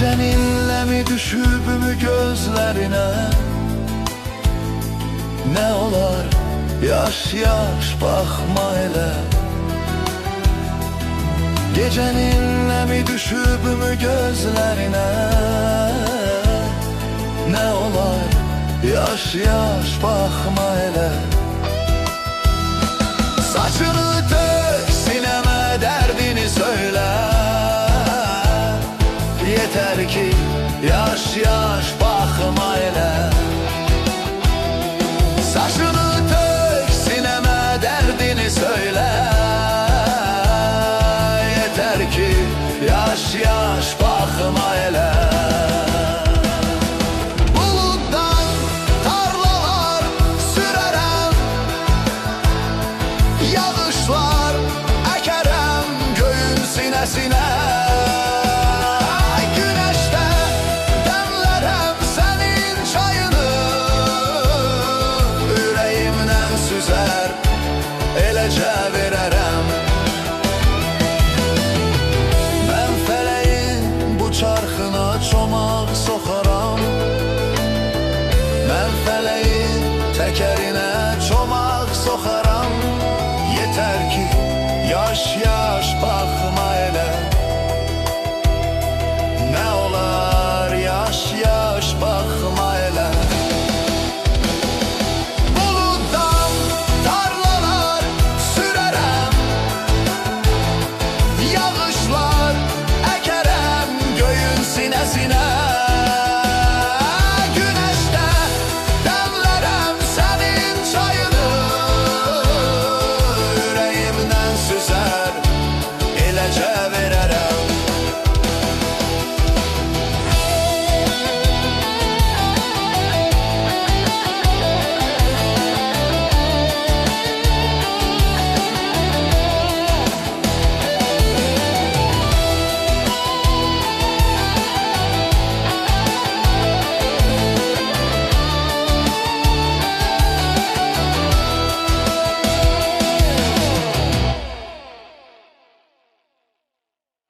Geceninle mi düşüp mü gözlerine? Ne olar yaş yaş bakma hele. Geceninle mi düşüp mü gözlerine? Ne olar yaş yaş bakma hele. Saçını tök sineme, derdini söyle. Yeter ki yaş yaş bakma hele. Saçını tök sineme, derdini söyle. Yeter ki yaş yaş bakma hele. Buluttan tarlalar sürerem, yağışlar ekerem göğün sinesine. Eləcə verərəm. Mən fələyin bu çarxına çomaq soxaram. Mən fələyin təkərinə çomaq soxaram. Yetər ki yaş yaş